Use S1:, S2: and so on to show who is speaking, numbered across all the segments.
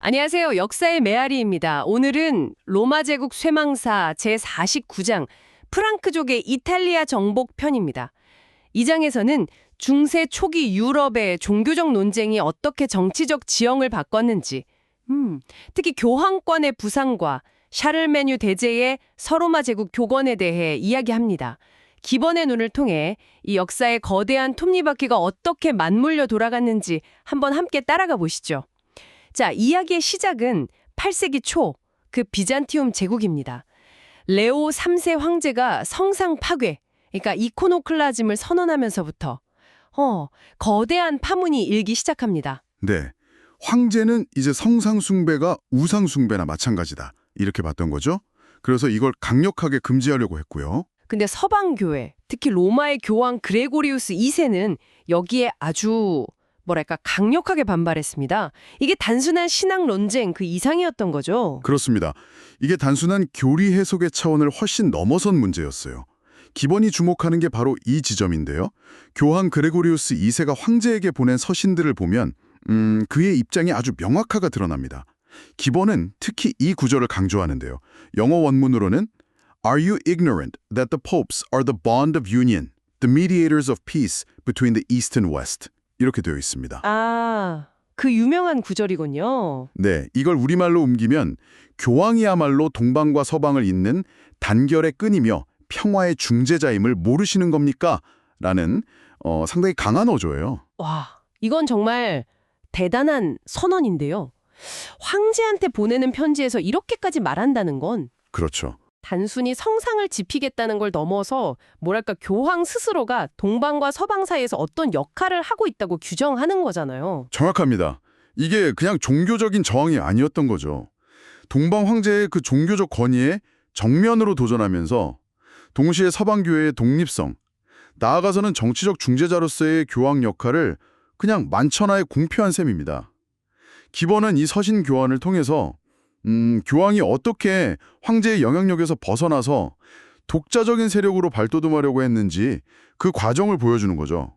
S1: 안녕하세요. 역사의 메아리입니다. 오늘은 로마 제국 쇠망사 제49장 프랑크족의 이탈리아 정복 편입니다. 이 장에서는 중세 초기 유럽의 종교적 논쟁이 어떻게 정치적 지형을 바꿨는지, 특히 교황권의 부상과 샤를메뉴 대제의 서로마 제국 교건에 대해 이야기합니다. 기본의 눈을 통해 이 역사의 거대한 톱니바퀴가 어떻게 맞물려 돌아갔는지 한번 함께 따라가 보시죠. 자, 이야기의 시작은 8세기 초 그 비잔티움 제국입니다. 레오 3세 황제가 성상 파괴, 그러니까 이코노클라즘을 선언하면서부터 거대한 파문이 일기 시작합니다.
S2: 네, 황제는 이제 성상 숭배가 우상 숭배나 마찬가지다 이렇게 봤던 거죠. 그래서 이걸 강력하게 금지하려고 했고요.
S1: 근데 서방교회, 특히 로마의 교황 그레고리우스 2세는 여기에 아주 강력하게 반발했습니다. 이게 단순한 신앙 논쟁 그 이상이었던 거죠.
S2: 그렇습니다. 이게 단순한 교리 해석의 차원을 훨씬 넘어선 문제였어요. 기본이 주목하는 게 바로 이 지점인데요. 교황 그레고리우스 2세가 황제에게 보낸 서신들을 보면 그의 입장이 아주 명확하게 드러납니다. 기본은 특히 이 구절을 강조하는데요. 영어 원문으로는 Are you ignorant that the popes are the bond of union, the mediators of peace between the East and West? 이렇게 되어 있습니다.
S1: 아, 그 유명한 구절이군요.
S2: 네, 이걸 우리말로 옮기면 교황이야말로 동방과 서방을 잇는 단결의 끈이며 평화의 중재자임을 모르시는 겁니까? 라는 상당히 강한 어조예요.
S1: 와, 이건 정말 대단한 선언인데요. 황제한테 보내는 편지에서 이렇게까지 말한다는 건
S2: 그렇죠.
S1: 단순히 성상을 지피겠다는 걸 넘어서 교황 스스로가 동방과 서방 사이에서 어떤 역할을 하고 있다고 규정하는 거잖아요.
S2: 정확합니다. 이게 그냥 종교적인 저항이 아니었던 거죠. 동방 황제의 그 종교적 권위에 정면으로 도전하면서 동시에 서방 교회의 독립성, 나아가서는 정치적 중재자로서의 교황 역할을 그냥 만천하에 공표한 셈입니다. 기본은 이 서신 교환을 통해서 교황이 어떻게 황제의 영향력에서 벗어나서 독자적인 세력으로 발돋움하려고 했는지 그 과정을 보여주는 거죠.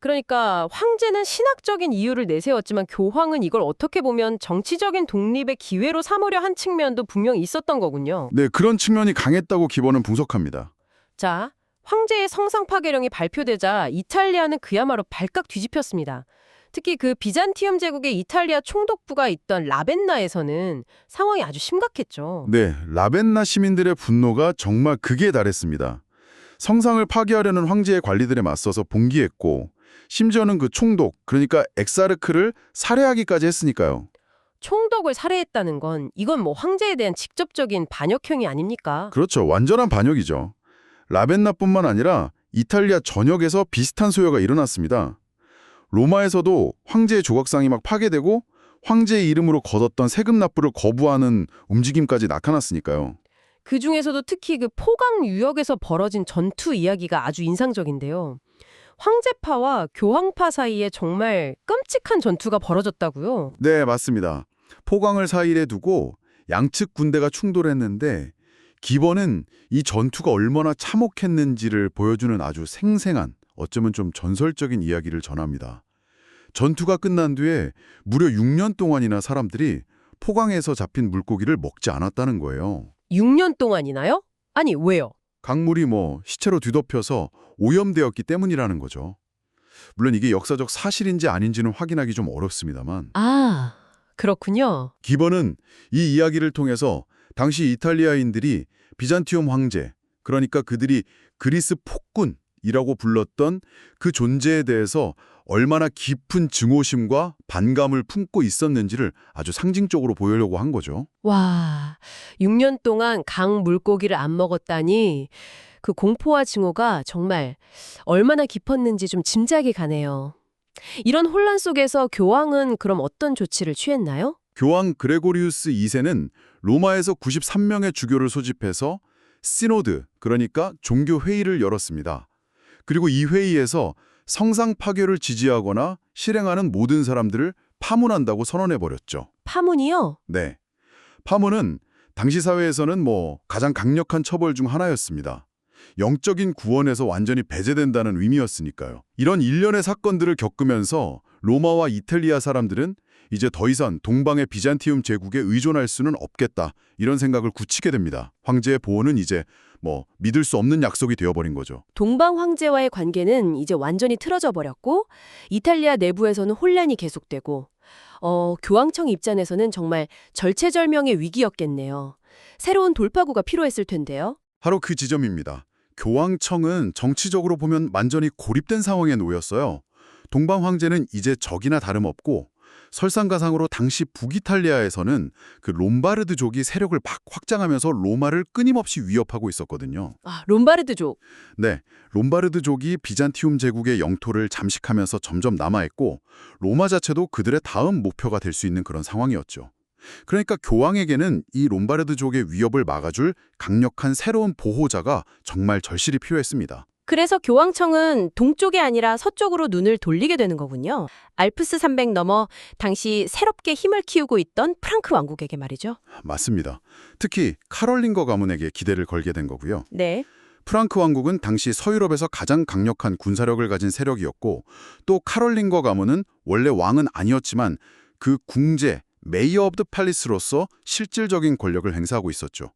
S1: 그러니까 황제는 신학적인 이유를 내세웠지만 교황은 이걸 어떻게 보면 정치적인 독립의 기회로 삼으려 한 측면도 분명히 있었던 거군요.
S2: 네, 그런 측면이 강했다고 기본은 분석합니다.
S1: 자, 황제의 성상 파괴령이 발표되자 이탈리아는 그야말로 발칵 뒤집혔습니다. 특히 그 비잔티움 제국의 이탈리아 총독부가 있던 라벤나에서는 상황이 아주 심각했죠.
S2: 네, 라벤나 시민들의 분노가 정말 극에 달했습니다. 성상을 파괴하려는 황제의 관리들에 맞서서 봉기했고 심지어는 그 총독, 그러니까 엑사르크를 살해하기까지 했으니까요.
S1: 총독을 살해했다는 건 이건 황제에 대한 직접적인 반역행위 아닙니까?
S2: 그렇죠. 완전한 반역이죠. 라벤나뿐만 아니라 이탈리아 전역에서 비슷한 소요가 일어났습니다. 로마에서도 황제의 조각상이 막 파괴되고 황제의 이름으로 걷었던 세금 납부를 거부하는 움직임까지 나타났으니까요.
S1: 그 중에서도 특히 그 포강 유역에서 벌어진 전투 이야기가 아주 인상적인데요. 황제파와 교황파 사이에 정말 끔찍한 전투가 벌어졌다고요?
S2: 네, 맞습니다. 포강을 사이에 두고 양측 군대가 충돌했는데 기본은 이 전투가 얼마나 참혹했는지를 보여주는 아주 생생한 어쩌면 좀 전설적인 이야기를 전합니다. 전투가 끝난 뒤에 무려 6년 동안이나 사람들이 포강에서 잡힌 물고기를 먹지 않았다는 거예요.
S1: 6년 동안이나요? 아니, 왜요?
S2: 강물이 시체로 뒤덮여서 오염되었기 때문이라는 거죠. 물론 이게 역사적 사실인지 아닌지는 확인하기 좀 어렵습니다만
S1: 아, 그렇군요.
S2: 기본은 이 이야기를 통해서 당시 이탈리아인들이 비잔티움 황제, 그러니까 그들이 그리스 폭군이라고 불렀던 그 존재에 대해서 얼마나 깊은 증오심과 반감을 품고 있었는지를 아주 상징적으로 보이려고 한 거죠.
S1: 와, 6년 동안 강 물고기를 안 먹었다니 그 공포와 증오가 정말 얼마나 깊었는지 좀 짐작이 가네요. 이런 혼란 속에서 교황은 그럼 어떤 조치를 취했나요?
S2: 교황 그레고리우스 2세는 로마에서 93명의 주교를 소집해서 시노드, 그러니까 종교회의를 열었습니다. 그리고 이 회의에서 성상 파괴를 지지하거나 실행하는 모든 사람들을 파문한다고 선언해버렸죠.
S1: 파문이요?
S2: 네. 파문은 당시 사회에서는 가장 강력한 처벌 중 하나였습니다. 영적인 구원에서 완전히 배제된다는 의미였으니까요. 이런 일련의 사건들을 겪으면서 로마와 이탈리아 사람들은 이제 더 이상 동방의 비잔티움 제국에 의존할 수는 없겠다. 이런 생각을 굳히게 됩니다. 황제의 보호는 이제 믿을 수 없는 약속이 되어버린 거죠.
S3: 동방 황제와의 관계는 이제 완전히 틀어져 버렸고 이탈리아 내부에서는 혼란이 계속되고 교황청 입장에서는 정말 절체절명의 위기였겠네요. 새로운 돌파구가 필요했을 텐데요.
S2: 바로 그 지점입니다. 교황청은 정치적으로 보면 완전히 고립된 상황에 놓였어요. 동방 황제는 이제 적이나 다름없고 설상가상으로 당시 북이탈리아에서는 그 롬바르드족이 세력을 막 확장하면서 로마를 끊임없이 위협하고 있었거든요.
S3: 아, 롬바르드족.
S2: 네, 롬바르드족이 비잔티움 제국의 영토를 잠식하면서 점점 남아있고 로마 자체도 그들의 다음 목표가 될 수 있는 그런 상황이었죠. 그러니까 교황에게는 이 롬바르드족의 위협을 막아줄 강력한 새로운 보호자가 정말 절실히 필요했습니다.
S3: 그래서 교황청은 동쪽이 아니라 서쪽으로 눈을 돌리게 되는 거군요. 알프스 산맥 넘어 당시 새롭게 힘을 키우고 있던 프랑크 왕국에게 말이죠.
S2: 맞습니다. 특히 카롤링거 가문에게 기대를 걸게 된 거고요.
S3: 네.
S2: 프랑크 왕국은 당시 서유럽에서 가장 강력한 군사력을 가진 세력이었고 또 카롤링거 가문은 원래 왕은 아니었지만 그 궁제, 메이어 오브 더 팰리스로서 실질적인 권력을 행사하고 있었죠.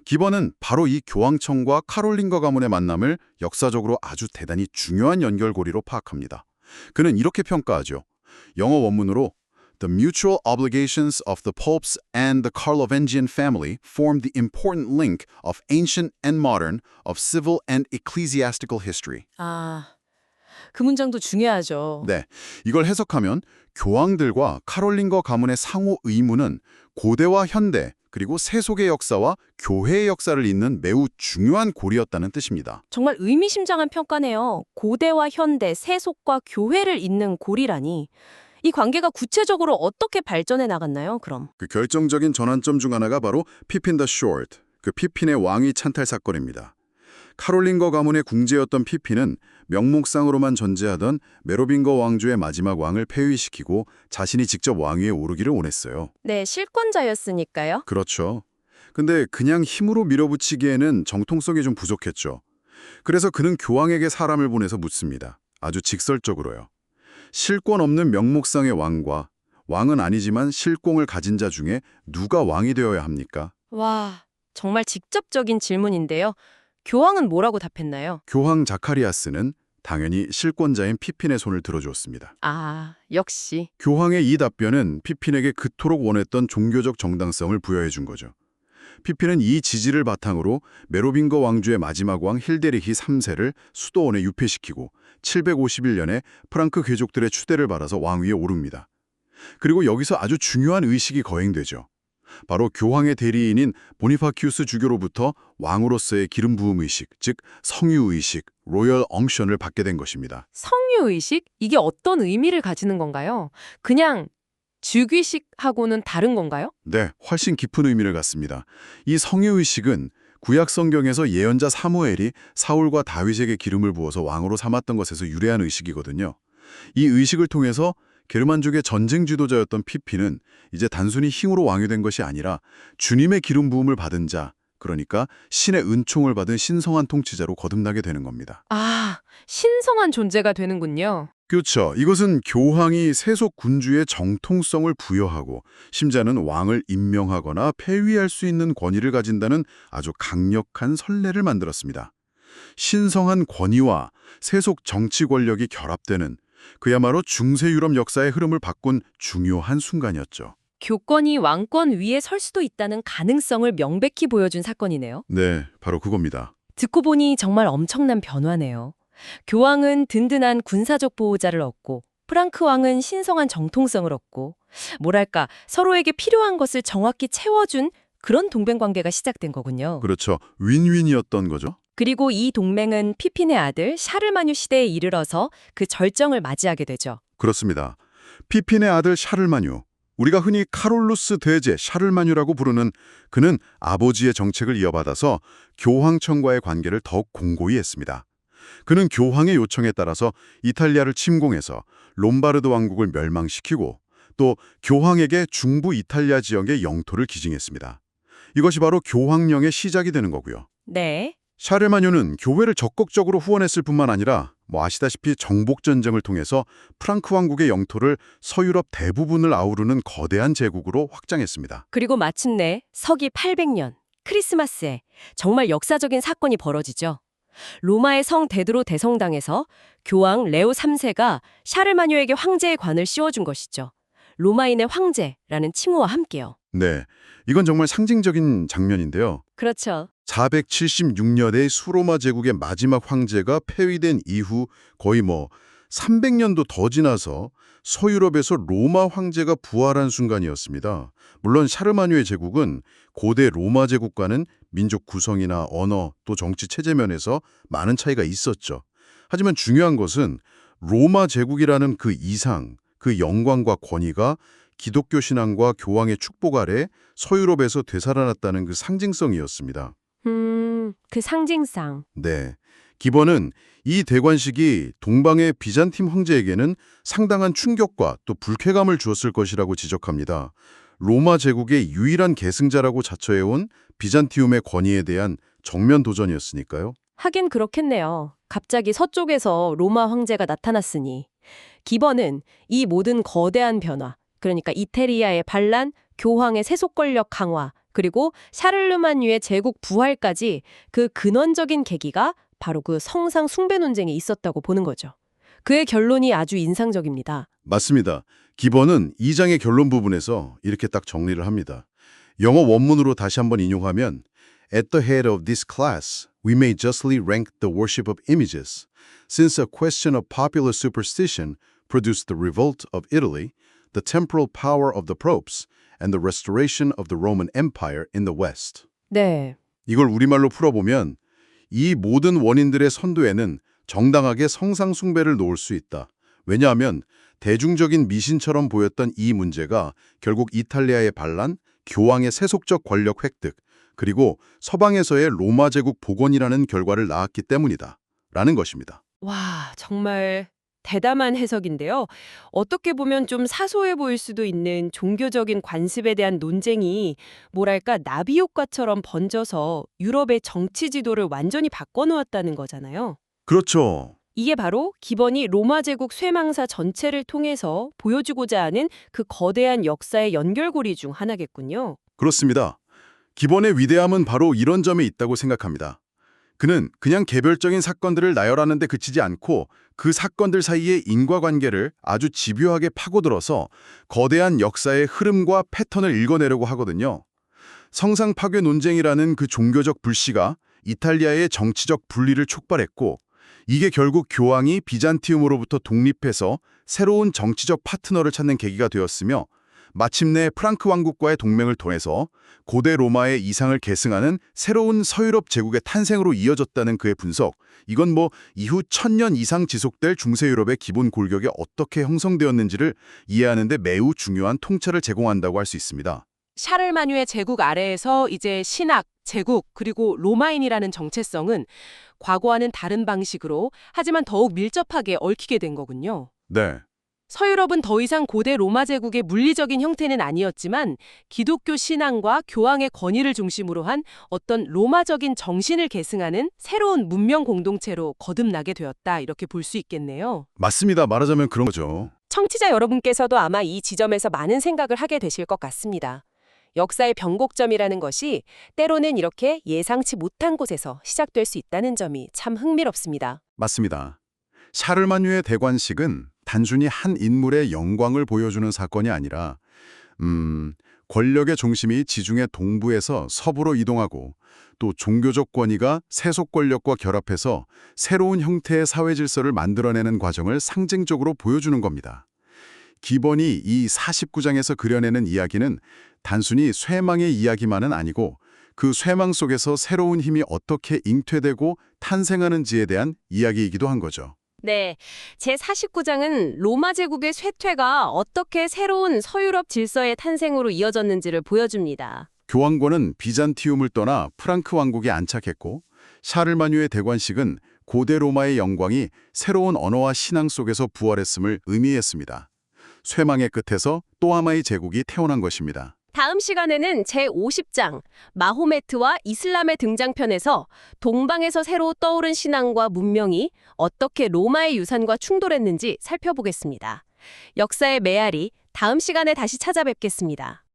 S2: 기번은 바로 이 교황청과 카롤링거 가문의 만남을 역사적으로 아주 대단히 중요한 연결고리로 파악합니다. 그는 이렇게 평가하죠. 영어 원문으로 The mutual obligations of the popes and the Carlovingian family form the important link of ancient and modern, of civil and ecclesiastical history.
S3: 그 문장도 중요하죠.
S2: 네, 이걸 해석하면 교황들과 카롤링거 가문의 상호 의무는 고대와 현대, 그리고 세속의 역사와 교회의 역사를 잇는 매우 중요한 고리였다는 뜻입니다.
S3: 정말 의미심장한 평가네요. 고대와 현대, 세속과 교회를 잇는 고리라니. 이 관계가 구체적으로 어떻게 발전해 나갔나요, 그럼?
S2: 그 결정적인 전환점 중 하나가 바로 피핀 더 쇼트, 그 피핀의 왕위 찬탈 사건입니다. 카롤링거 가문의 궁제였던 피핀은 명목상으로만 존재하던 메로빙거 왕조의 마지막 왕을 폐위시키고 자신이 직접 왕위에 오르기를 원했어요.
S3: 네, 실권자였으니까요.
S2: 그렇죠. 근데 그냥 힘으로 밀어붙이기에는 정통성이 좀 부족했죠. 그래서 그는 교황에게 사람을 보내서 묻습니다. 아주 직설적으로요. 실권 없는 명목상의 왕과 왕은 아니지만 실공을 가진 자 중에 누가 왕이 되어야 합니까?
S3: 와, 정말 직접적인 질문인데요. 교황은 뭐라고 답했나요?
S2: 교황 자카리아스는 당연히 실권자인 피핀의 손을 들어주었습니다.
S3: 아, 역시.
S2: 교황의 이 답변은 피핀에게 그토록 원했던 종교적 정당성을 부여해 준 거죠. 피핀은 이 지지를 바탕으로 메로빙거 왕조의 마지막 왕 힐데리히 3세를 수도원에 유폐시키고 751년에 프랑크 귀족들의 추대를 받아서 왕위에 오릅니다. 그리고 여기서 아주 중요한 의식이 거행되죠. 바로 교황의 대리인인 보니파키우스 주교로부터 왕으로서의 기름 부음 의식, 즉 성유 의식, 로열 엉션을 받게 된 것입니다.
S1: 성유의식? 이게 어떤 의미를 가지는 건가요? 그냥 즉위식하고는 다른 건가요?
S2: 네, 훨씬 깊은 의미를 갖습니다. 이 성유 의식은 구약 성경에서 예언자 사무엘이 사울과 다윗에게 기름을 부어서 왕으로 삼았던 것에서 유래한 의식이거든요. 이 의식을 통해서 게르만족의 전쟁 지도자였던 피피는 이제 단순히 힘으로 왕이 된 것이 아니라 주님의 기름 부음을 받은 자, 그러니까 신의 은총을 받은 신성한 통치자로 거듭나게 되는 겁니다.
S1: 아, 신성한 존재가 되는군요.
S2: 그렇죠. 이것은 교황이 세속 군주의 정통성을 부여하고 심지어는 왕을 임명하거나 폐위할 수 있는 권위를 가진다는 아주 강력한 선례를 만들었습니다. 신성한 권위와 세속 정치 권력이 결합되는 그야말로 중세 유럽 역사의 흐름을 바꾼 중요한 순간이었죠.
S1: 교권이 왕권 위에 설 수도 있다는 가능성을 명백히 보여준 사건이네요.
S2: 네, 바로 그겁니다.
S1: 듣고 보니 정말 엄청난 변화네요. 교황은 든든한 군사적 보호자를 얻고 프랑크 왕은 신성한 정통성을 얻고 뭐랄까 서로에게 필요한 것을 정확히 채워준 그런 동맹관계가 시작된 거군요.
S2: 그렇죠. 윈윈이었던 거죠.
S1: 그리고 이 동맹은 피핀의 아들 샤르마뉴 시대에 이르러서 그 절정을 맞이하게 되죠.
S2: 그렇습니다. 피핀의 아들 샤를마뉴, 우리가 흔히 카롤루스 대제 샤를마뉴라고 부르는 그는 아버지의 정책을 이어받아서 교황청과의 관계를 더욱 공고히 했습니다. 그는 교황의 요청에 따라서 이탈리아를 침공해서 롬바르드 왕국을 멸망시키고 또 교황에게 중부 이탈리아 지역의 영토를 기증했습니다. 이것이 바로 교황령의 시작이 되는 거고요.
S1: 네.
S2: 샤르마뉴는 교회를 적극적으로 후원했을 뿐만 아니라 아시다시피 정복전쟁을 통해서 프랑크 왕국의 영토를 서유럽 대부분을 아우르는 거대한 제국으로 확장했습니다.
S3: 그리고 마침내 서기 800년 크리스마스에 정말 역사적인 사건이 벌어지죠. 로마의 성 데드로 대성당에서 교황 레오 3세가 샤르마뉴에게 황제의 관을 씌워준 것이죠. 로마인의 황제라는 칭호와 함께요.
S2: 네, 이건 정말 상징적인 장면인데요.
S3: 그렇죠.
S2: 476년에 수로마 제국의 마지막 황제가 폐위된 이후 거의 300년도 더 지나서 서유럽에서 로마 황제가 부활한 순간이었습니다. 물론 샤르마뉴의 제국은 고대 로마 제국과는 민족 구성이나 언어 또 정치 체제 면에서 많은 차이가 있었죠. 하지만 중요한 것은 로마 제국이라는 그 이상, 그 영광과 권위가 기독교 신앙과 교황의 축복 아래 서유럽에서 되살아났다는 그 상징성이었습니다.
S3: 그 상징상.
S2: 네. 기본은 이 대관식이 동방의 비잔팀 황제에게는 상당한 충격과 또 불쾌감을 주었을 것이라고 지적합니다. 로마 제국의 유일한 계승자라고 자처해온 비잔티움의 권위에 대한 정면 도전이었으니까요.
S3: 하긴 그렇겠네요. 갑자기 서쪽에서 로마 황제가 나타났으니. 기본은 이 모든 거대한 변화, 그러니까 이태리아의 반란, 교황의 세속 권력 강화, 그리고 샤를르마뉴의 제국 부활까지 그 근원적인 계기가 바로 그 성상 숭배 논쟁에 있었다고 보는 거죠. 그의 결론이 아주 인상적입니다.
S2: 맞습니다. 기본은 2장의 결론 부분에서 이렇게 딱 정리를 합니다. 영어 원문으로 다시 한번 인용하면 At the head of this class, we may justly rank the worship of images, since a question of popular superstition produced the revolt of Italy, the temporal power of the popes, and the restoration of the Roman Empire in the West.
S3: 네.
S2: 이걸 우리말로 풀어보면 이 모든 원인들의 선두에는 정당하게 성상 숭배를 놓을 수 있다. 왜냐하면 대중적인 미신처럼 보였던 이 문제가 결국 이탈리아의 반란, 교황의 세속적 권력 획득, 그리고 서방에서의 로마 제국 복원이라는 결과를 낳았기 때문이다. 라는 것입니다.
S3: 와, 정말 대담한 해석인데요. 어떻게 보면 좀 사소해 보일 수도 있는 종교적인 관습에 대한 논쟁이 뭐랄까 나비 효과처럼 번져서 유럽의 정치 지도를 완전히 바꿔놓았다는 거잖아요.
S2: 그렇죠.
S3: 이게 바로 기본이 로마 제국 쇠망사 전체를 통해서 보여주고자 하는 그 거대한 역사의 연결고리 중 하나겠군요.
S2: 그렇습니다. 기본의 위대함은 바로 이런 점에 있다고 생각합니다. 그는 그냥 개별적인 사건들을 나열하는 데 그치지 않고 그 사건들 사이의 인과관계를 아주 집요하게 파고들어서 거대한 역사의 흐름과 패턴을 읽어내려고 하거든요. 성상 파괴 논쟁이라는 그 종교적 불씨가 이탈리아의 정치적 분리를 촉발했고 이게 결국 교황이 비잔티움으로부터 독립해서 새로운 정치적 파트너를 찾는 계기가 되었으며 마침내 프랑크 왕국과의 동맹을 통해서 고대 로마의 이상을 계승하는 새로운 서유럽 제국의 탄생으로 이어졌다는 그의 분석, 이건 이후 1000년 이상 지속될 중세 유럽의 기본 골격이 어떻게 형성되었는지를 이해하는 데 매우 중요한 통찰을 제공한다고 할 수 있습니다.
S1: 샤를마뉴의 제국 아래에서 이제 신학, 제국, 그리고 로마인이라는 정체성은 과거와는 다른 방식으로 하지만 더욱 밀접하게 얽히게 된 거군요.
S2: 네.
S1: 서유럽은 더 이상 고대 로마 제국의 물리적인 형태는 아니었지만 기독교 신앙과 교황의 권위를 중심으로 한 어떤 로마적인 정신을 계승하는 새로운 문명 공동체로 거듭나게 되었다, 이렇게 볼 수 있겠네요.
S2: 맞습니다. 말하자면 그런 거죠.
S3: 청취자 여러분께서도 아마 이 지점에서 많은 생각을 하게 되실 것 같습니다. 역사의 변곡점이라는 것이 때로는 이렇게 예상치 못한 곳에서 시작될 수 있다는 점이 참 흥미롭습니다.
S2: 맞습니다. 샤를마뉴의 대관식은 단순히 한 인물의 영광을 보여주는 사건이 아니라 권력의 중심이 지중해 동부에서 서부로 이동하고 또 종교적 권위가 세속 권력과 결합해서 새로운 형태의 사회 질서를 만들어내는 과정을 상징적으로 보여주는 겁니다. 기본이 이 49장에서 그려내는 이야기는 단순히 쇠망의 이야기만은 아니고 그 쇠망 속에서 새로운 힘이 어떻게 잉태되고 탄생하는지에 대한 이야기이기도 한 거죠.
S3: 네, 제49장은 로마 제국의 쇠퇴가 어떻게 새로운 서유럽 질서의 탄생으로 이어졌는지를 보여줍니다.
S2: 교황권은 비잔티움을 떠나 프랑크 왕국에 안착했고 샤를마뉴의 대관식은 고대 로마의 영광이 새로운 언어와 신앙 속에서 부활했음을 의미했습니다. 쇠망의 끝에서 또 하나의 제국이 태어난 것입니다.
S3: 다음 시간에는 제50장 마호메트와 이슬람의 등장편에서 동방에서 새로 떠오른 신앙과 문명이 어떻게 로마의 유산과 충돌했는지 살펴보겠습니다. 역사의 메아리, 다음 시간에 다시 찾아뵙겠습니다.